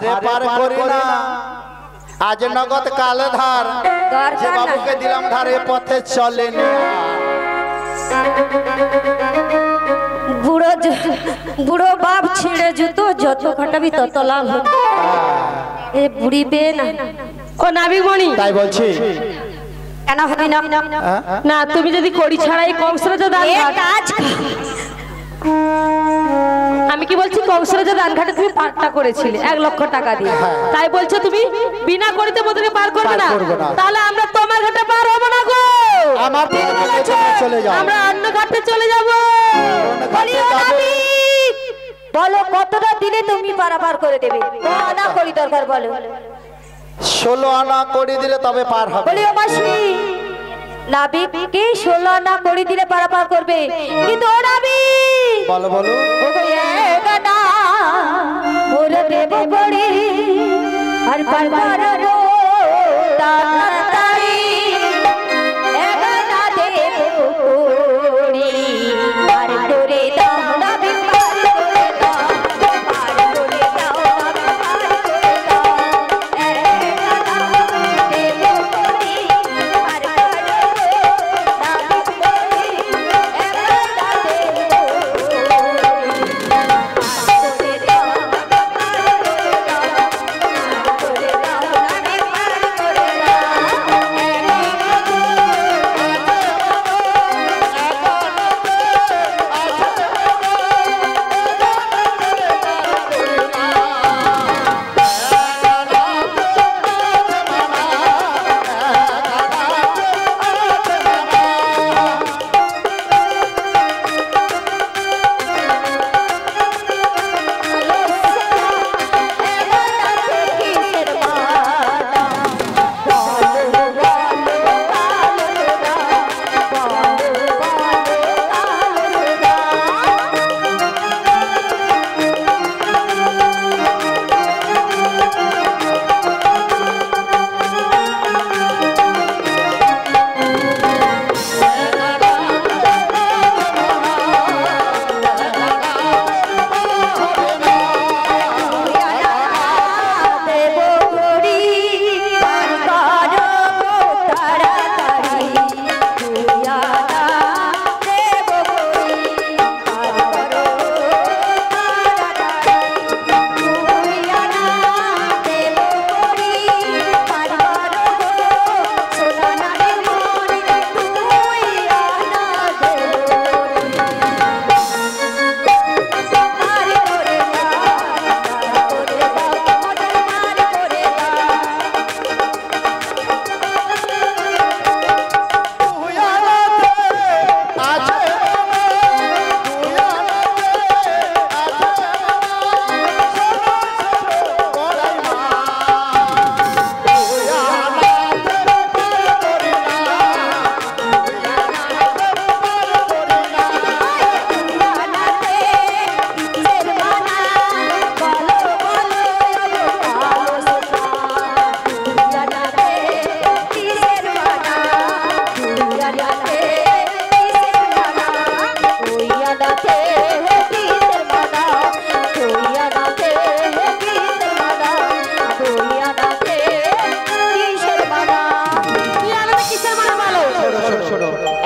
ধারে পার করি না আজ নগদ কালে ধার যে বাবুকে দিলাম ধারে পথে চলেনি বুড়ো বুড়ো বাপ ছিঁড়ে জুতো যত খাটাবি তত লাভ হতো এ বুড়ি বে না ও নাবিকমণি তাই বলছি কেন হবে না না তুমি যদি কড়ি ছাড়াই কংসরাজ দান কাজ আমি কি বলছি কংসরাজ দান ঘাটে তুমি পাটটা করেছিলে 1 লক্ষ টাকা দিয়ে তাই বলছো তুমি বিনা করিতে মধ্যে পার করবে না তাহলে আমরা তোমার ঘাটে পার হব না গো আমার চলে যাও আমরা অন্য ঘাটে চলে যাব বলো কতটা দিলে তুমি পারাপার করে দেবে না করি দরকার বলো 16 আনা করে দিলে তবে পার হবে বলিও মাসি নাবিককে 16 আনা করে দিলে পারাপার করবে কিন্তু ও নাবিক বলো বলো ও গানা ওরে দেব পড়ি আর পারবার রো তাড়াতাড়ি এগানা দেব পড়ি আর করে দাও নাবিক পার করে দাও পার করে দাও পার করে দাও এগানা দেব পড়ি আর পার নাবিক পড়ি এগানা দেব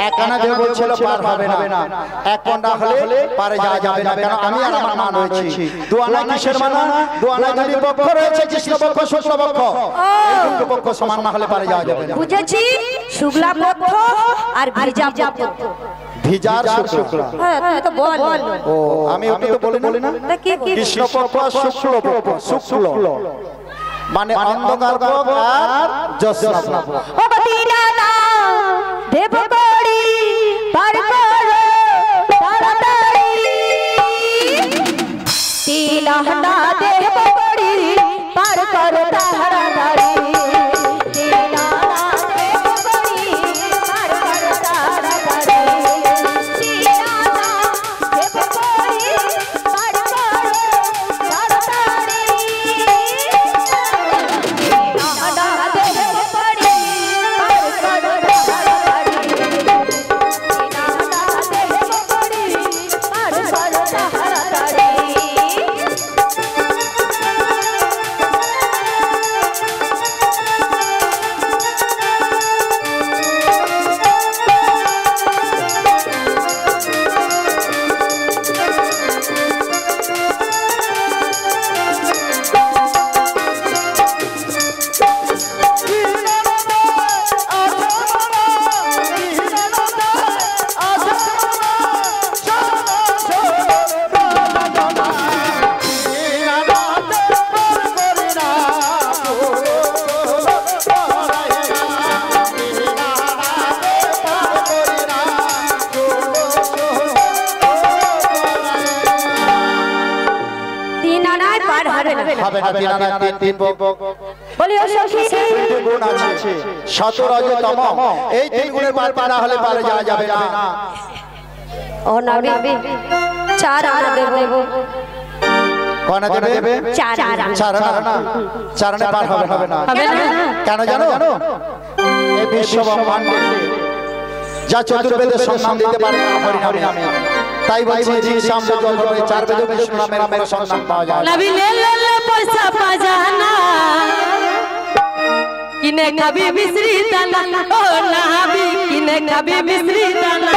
একখানা যে বলছিল পার হবে না এক পন্ডা হলে পারে যাওয়া যাবে না কেন আমি আর আমার মা রয়েছি দুয়ানা কিসের মানা দুয়ানা যদি পক্ষ রয়েছে কৃষ্ণ পক্ষ শুক্ল পক্ষ এই দুটো পক্ষ সমান না হলে পারে যাওয়া যাবে না বুঝেছি শুক্লা পক্ষ আর ভিজা পক্ষ ভিজার শুক্ল হ্যাঁ তুই তো বল ও আমি ওটা তো বলি না কৃষ্ণ পক্ষ শুক্ল পক্ষ শুক্ল মানে অন্ধকার পক্ষ আর জ্যোৎস্না পক্ষ ও গতিরানা দেব পড়ি পার করো তাড়াতাড়ি তিলাহনা দেব পড়ি পার করো তাড়াতাড়ি তিলাহনা দেব পড়ি পার করো তাড়াতাড়ি তিলাহনা দেব পড়ি পার করো তাড়াতাড়ি তিলাহনা দেব পড়ি পার হবে না তিন আনা তিন বলি ও সখী তিনটি গুণ আছে সত রজ তম এই তিন গুণের পার পারা হলে পারে যাওয়া যাবে না ও নবী 4 আনা দেব কোনা দেবে 4 আনা চার আনা পার হবে না কেন জানো এই বিশ্ব ব্রহ্মাণ্ডে যা চতুর্বেদের সন্ধান দিতে পারে না হরিনামে তাই বলছি জি সামনে জল হবে চার বেদে বিষ্ণু নামের সন্ধান পাওয়া যায় নবী লে লে পয়সা পাজানা কিনে খাবি মিশ্রি দানা ও নবী কিনে খাবি মিশ্রি দানা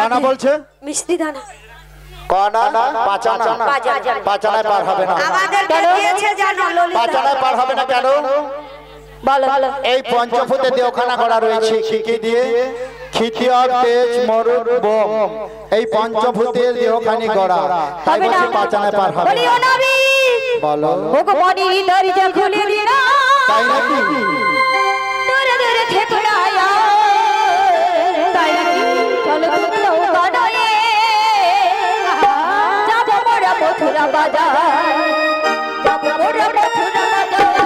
কোনা বলছে মিষ্টি দানা কোনা পাঁচানা পাঁচানায় পার হবে না আমাদের দিয়েছে জানো ললিতা পাঁচানায় পার হবে না কেন বলো এই পঞ্চভূতে দেওখানা করা রয়েছে কি দিয়ে ক্ষিতীয় তেজ মরুদ বোম এই পঞ্চভূতের দেহখানি গড়া তাই বলছি পাঁচানায় পার হবে বলি ও নবী বলো ওগো বনি দরজা খুলে দিনা তাই নাকি দূরে দূরে থেকে আয়া তাই নাকি চলো তুমি নৌকা নয়ে যাবো মোরা মথুরা বাজার যাবো মোরা মথুরা বাজার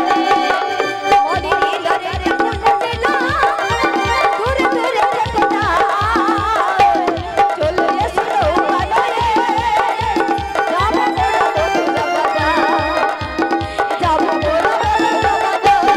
বনি দরজা খুলে দিনা দূরে দূরে থেকে না চলো এসো নৌকা নয়ে যাবো মোরা মথুরা বাজার যাবো মোরা মথুরা বাজার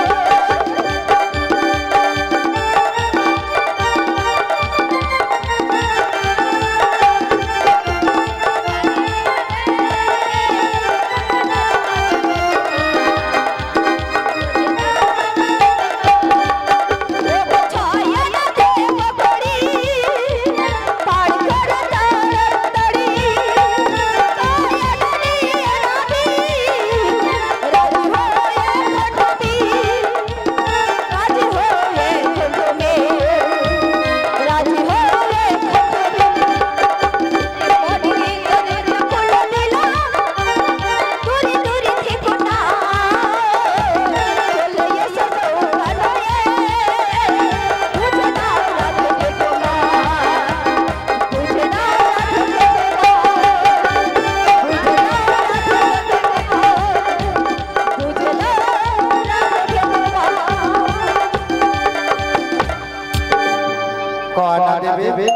কোনা দেবে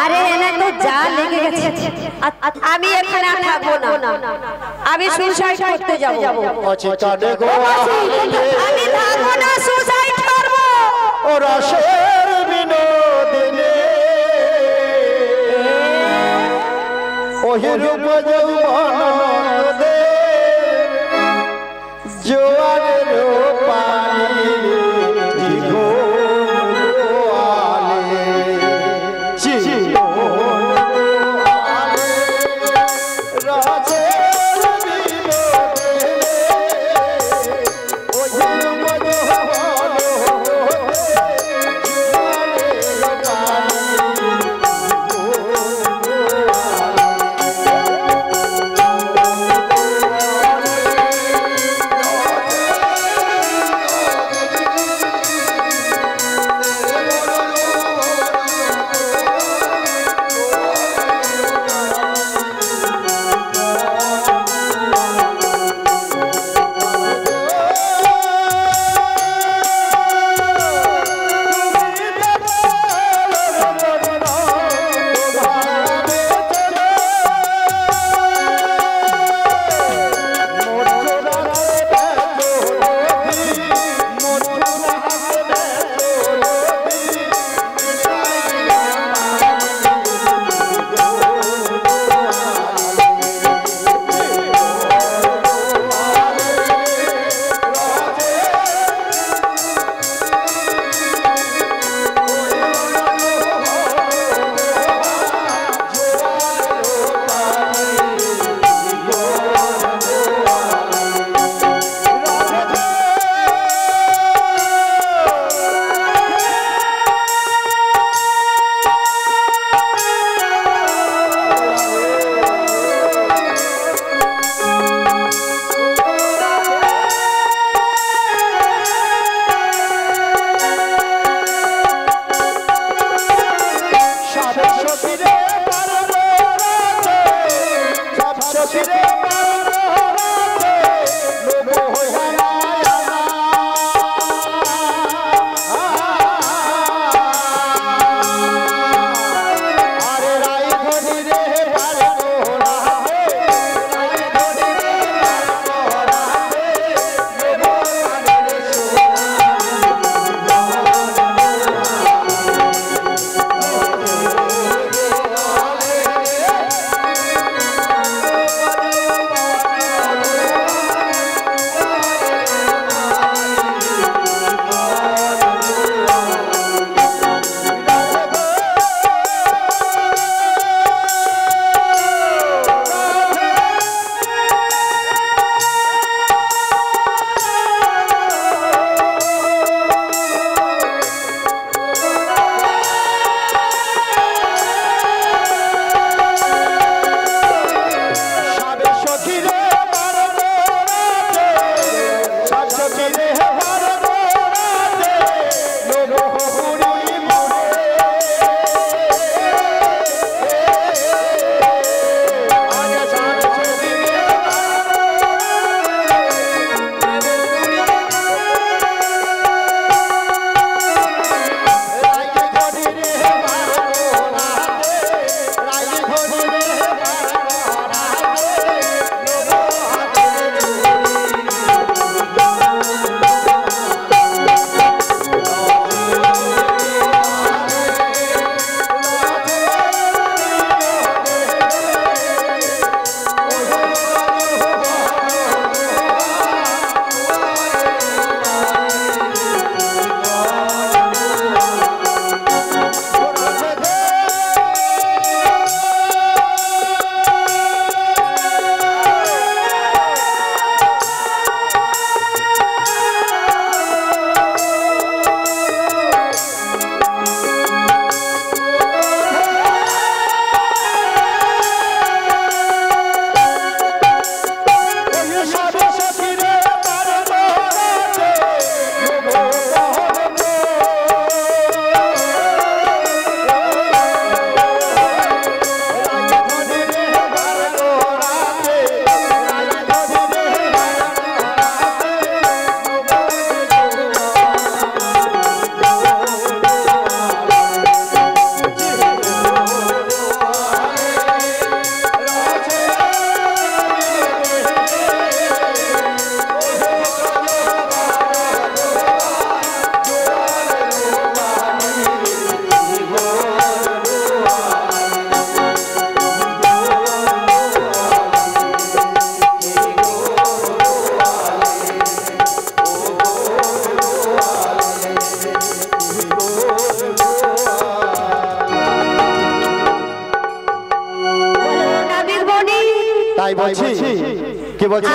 আরে এনে তো যা লেগে গেছে আমি এখানে আর থাকবো না আমি সুসাইড করতে যাব অচিতানে গো আমি থাকবো না সুসাইড করব ও রসের বিনোদিনী ওহি রূপ যৌবন দে জোয়ারের পানি জিগোয়ালে জিগোয়ালে রসের বিনোদিনী ওহি রূপ যৌবন জোয়ারের পানি বলছি কি বলছি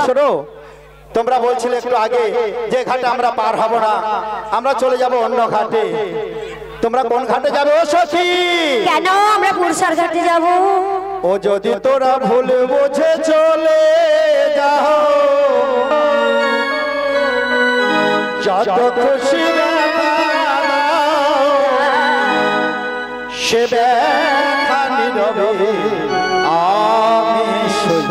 শোনো তোমরা বলছিলে একটু আগে যে ঘাটে আমরা পার হব না আমরা চলে যাব অন্য ঘাটে তোমরা কোন ঘাটে যাবে ও সখী কেন আমরা পুরসার ঘাটে যাব ও যদি তোরা ভুল বুঝে চলে যাও যত খুশি সে ব্যথা নীরবে আমি সইব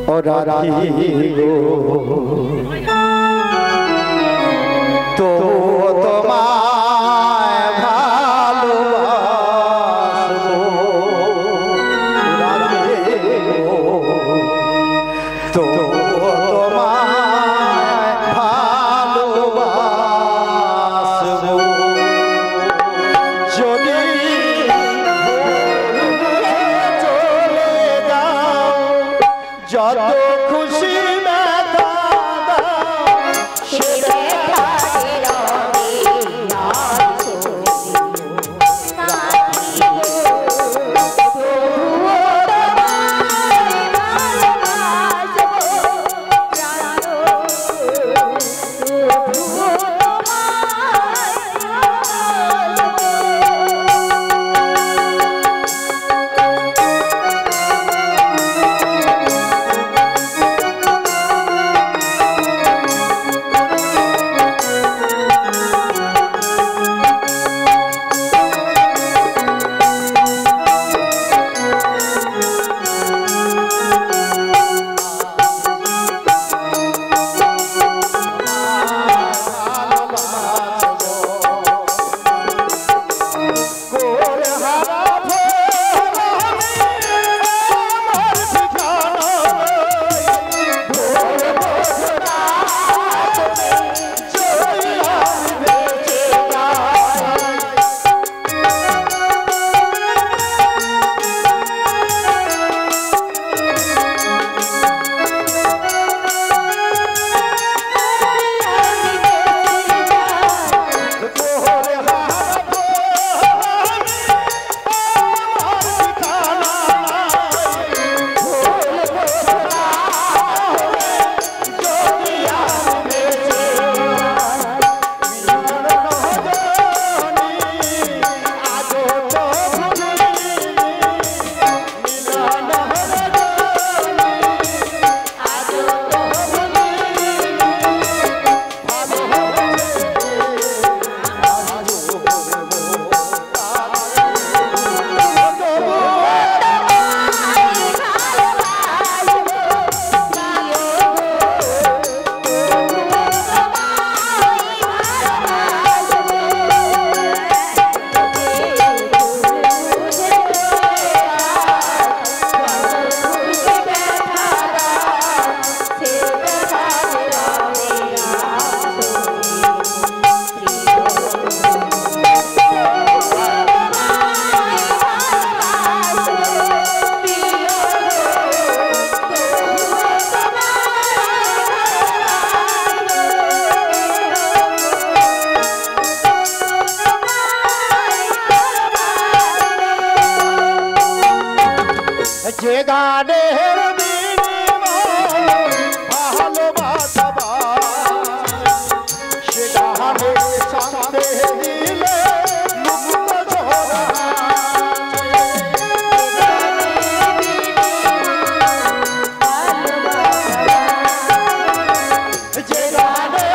ও রাখিব তো তোমায় ভালোবাসবো রাখিব তো তোমায় ভালোবাসবো যদি চলে যাও যত খুশি ব্যথা দাও সে যে গানের ভালোবাসা সে গানে শান্তি দিলে মুক্ত ঝরা যে গানে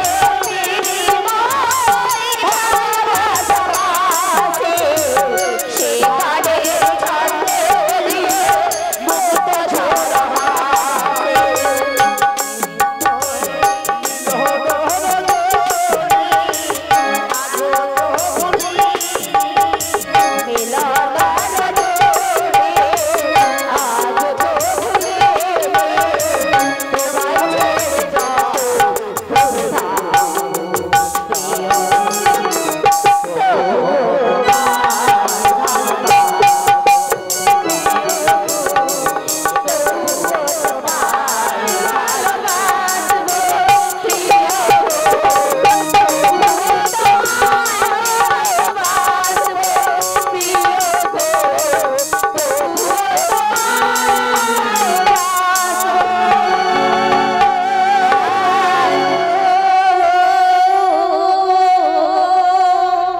সে গানে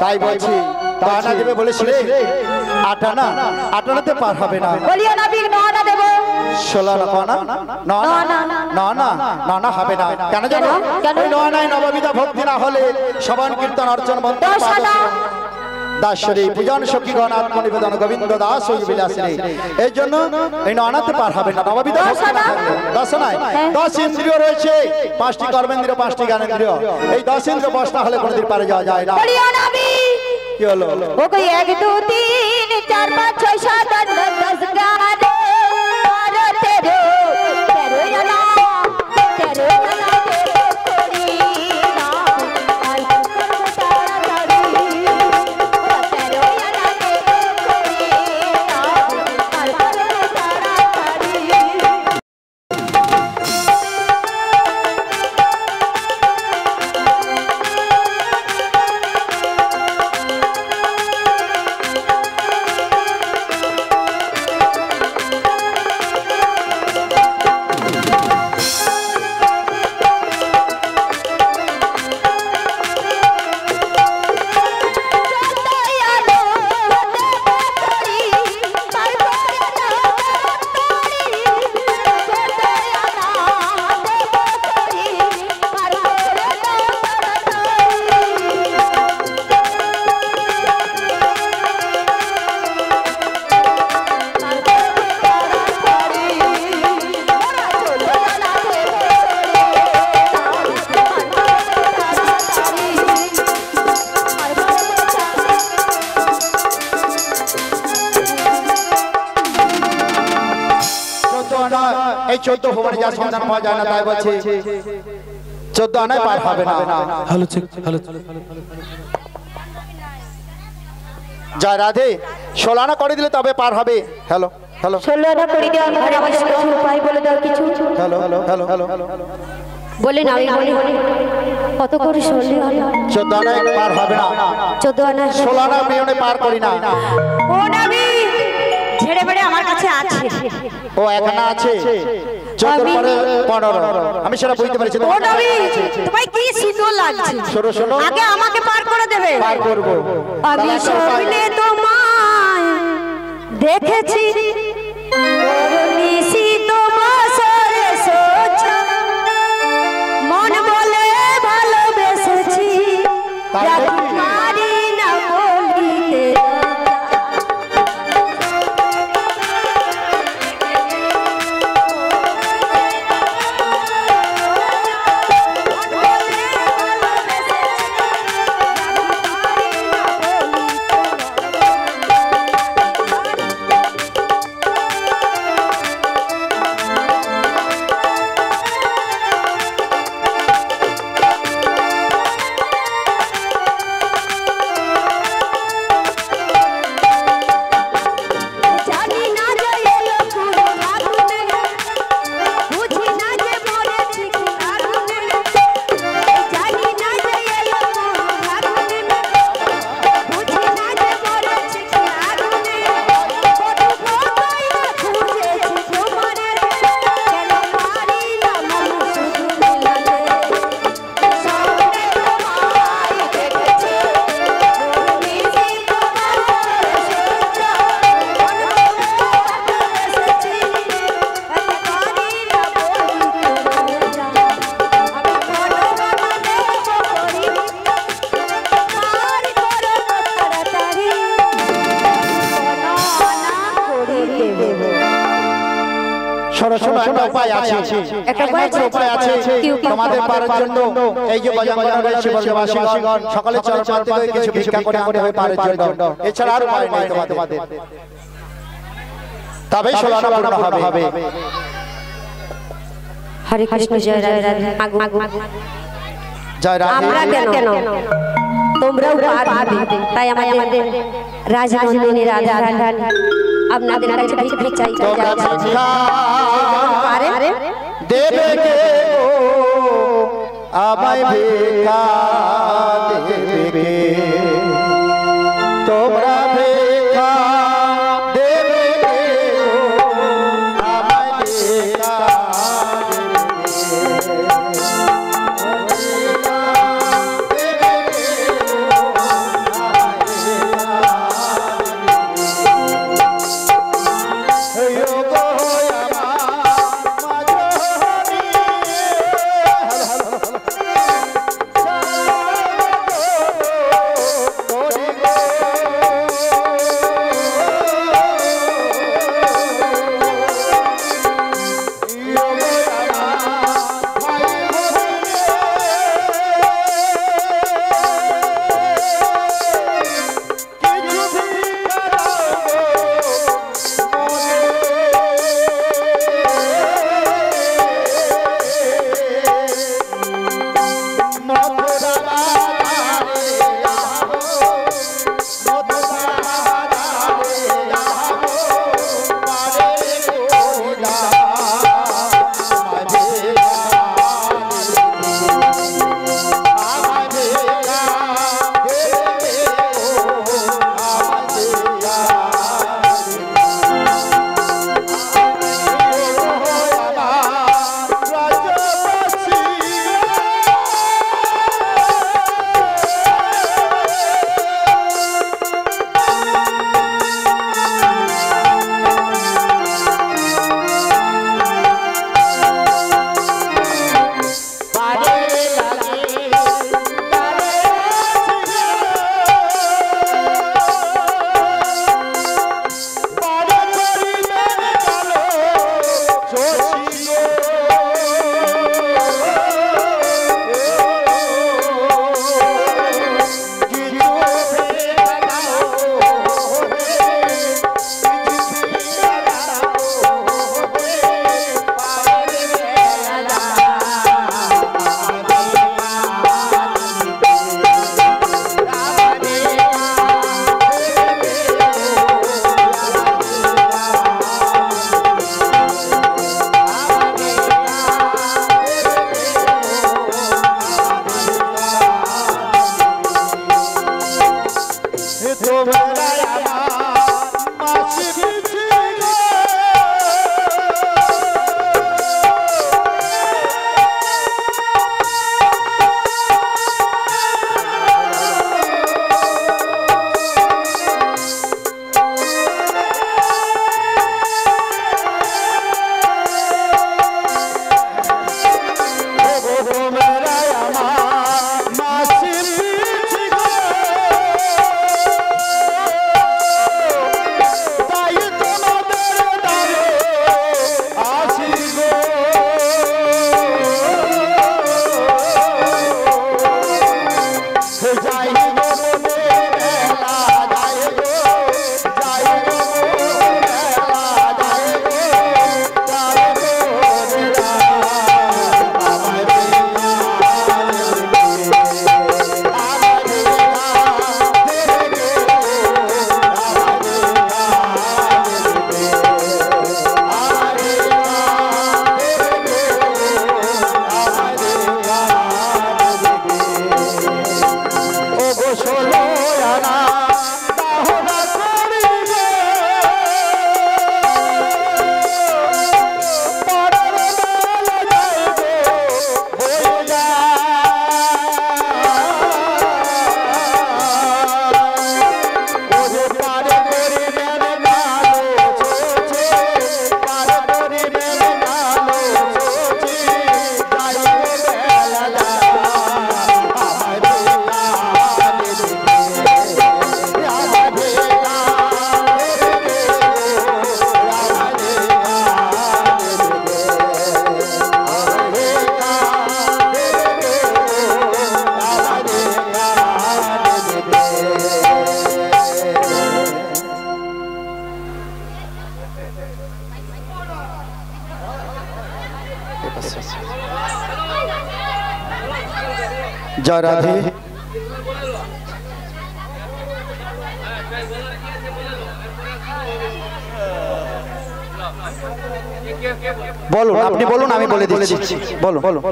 তাই বলছি আনা দেবে বলেছিলে আটানা আটানাতে পার হবে না বলিও না বিঘ্ন আনা দেব 16 আনা না হবে না কেন জানো ওই নয় নববিধা ভক্তি না হলে সবান কীর্তন অর্চন বন্ধ দাসরে পূজন সখীগণ আত্মনিবেদন গোবিন্দ দাস ওই বিলাসিনী এই জন্য এই আনাতে পার হবে না নববিধা দশ নাই 10 ইন্দ্রিয় রয়েছে 5টি কর্মেন্দ্রিয় 5টি জ্ঞানেন্দ্রিয় এই 10 ইন্দ্রিয় বশ না হলে কোনদিন পারে যাওয়া যায় না বলিও না কি হলো ও কই 1 2 3 4 5 6 7 8 9 10 11 এই 14 ভুবনে যা সন্ধান পাওয়া যায় না তাই বলছি 14 আনায় পার হবে না হ্যালো চেক হ্যালো জয় রাধে 16 আনা করে দিলে তবে পার হবে হ্যালো হ্যালো 16 আনা করে দাও ঘরে আমাদের কিছু উপায় বলে দাও কিছু হ্যালো হ্যালো হ্যালো বলে না আমি বলি কত করে 16 আনা 14 আনায় পার হবে না 14 আনা 16 আনা বিয়নে পার করি না ও নবী ছেড়ে বেড়ে আমার কাছে আছে ও এখানে আছে 14 পরে 15 আমি সেটা বুঝতে পেরেছি ও নবী তোমায় কি সুন্দর লাগছে শোনো শোনো আগে আমাকে পার করে দেবে পার করব আমি সবনে তোমায় দেখেছি নিশি তোমার সরে সোচ মন বলে ভালোবেসেছি পারি না বলিতে একটা উপায় আছে একটা উপায় আছে তোমাদের পারার জন্য এই যে বাজার রয়েছে বর্গবাসীগণ সকালে চরণ পাতে করে কিছু ভিক্ষা করে আনতে হবে পারার জন্য এছাড়া আর উপায় নেই তোমাদের তবেই সোলানা পূর্ণ হবে হরে কৃষ্ণ জয় রাধে রাধে জয় রাধে আমরা কেন তোমরাও পারবে তাই আমাদের রাজনন্দিনী রাধা রানী আপনাদের কাছে ভিক্ষা চাই তোমরা ভিক্ষা পারে দেবে কে আমায় ভিক্ষা দেবে কে তোমরা ভিক্ষা দেবে কে আমায় ভিক্ষা দেবে কে জয় রাধে। বলুন, আপনি বলুন, আমি বলে দিচ্ছি। বলুন বলুন।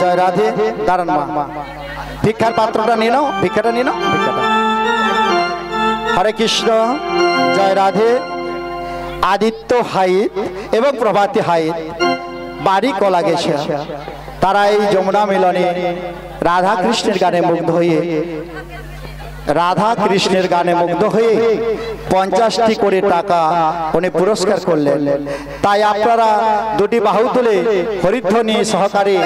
জয় রাধে। দাঁড়ান মা, ভিক্ষার পাত্রটা নিয়ে নাও, ভিক্ষাটা নিয়ে নাও, ভিক্ষাটা। হরে কৃষ্ণ। জয় রাধে। আদিত্য হাইত এবং প্রভাতী হাইত বাড়ি কলা গেছে। তারা এই যমুনা মিলনে রাধা কৃষ্ণের গানে মুগ্ধ হয়ে, রাধা কৃষ্ণের গানে মুগ্ধ হয়ে 50টি করে টাকা উনি পুরস্কার করলেন। তাই আপনারা দুটি বাহু তুলে হরিধ্বনি সহকারে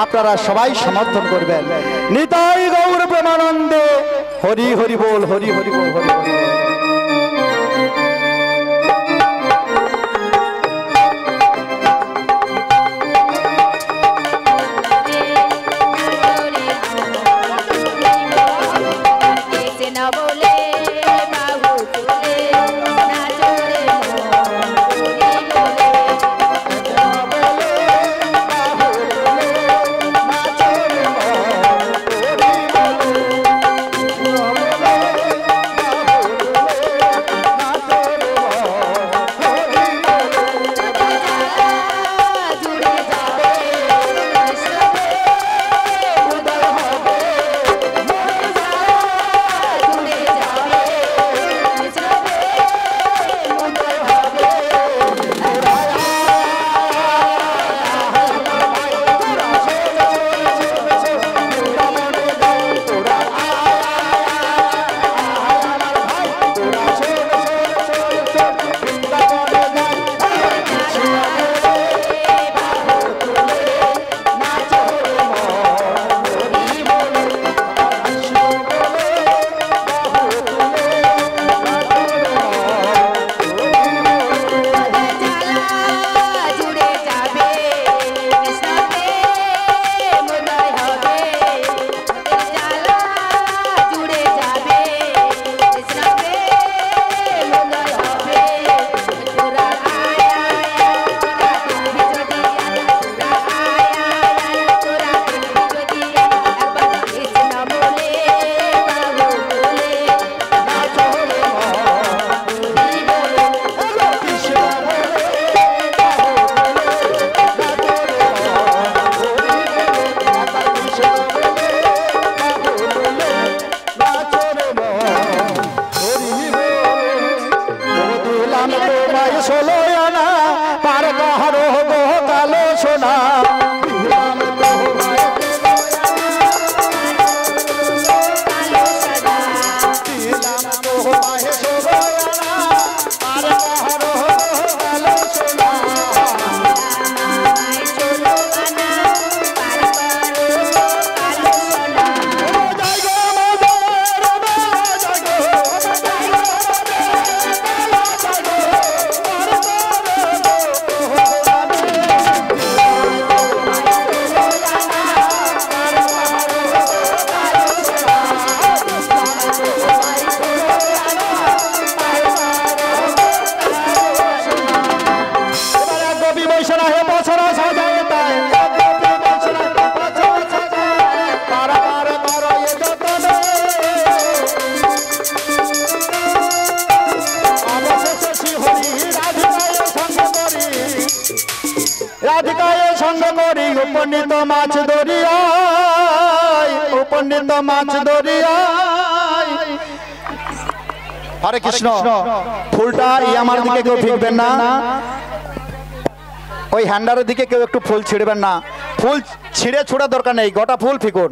আপনারা সবাই সমর্থন করবেন। নিতাই গৌর প্রেমানন্দে হরি হরি বল, হরি হরি বল, হরি হরি বল। রাধিকায় সঙ্গ করি উপনীত মাছ দরিয়ায়, উপনীত মাছ দরিয়ায়। হরে কৃষ্ণ। ফুলটা আমার দিকে কেউ ফিরবেন না, ওই হ্যান্ডারের দিকে কেউ একটু ফুল ছিঁড়বেন না। ফুল ছিঁড়ে ছোড়ার দরকার নেই, গোটা ফুল ফিকুন।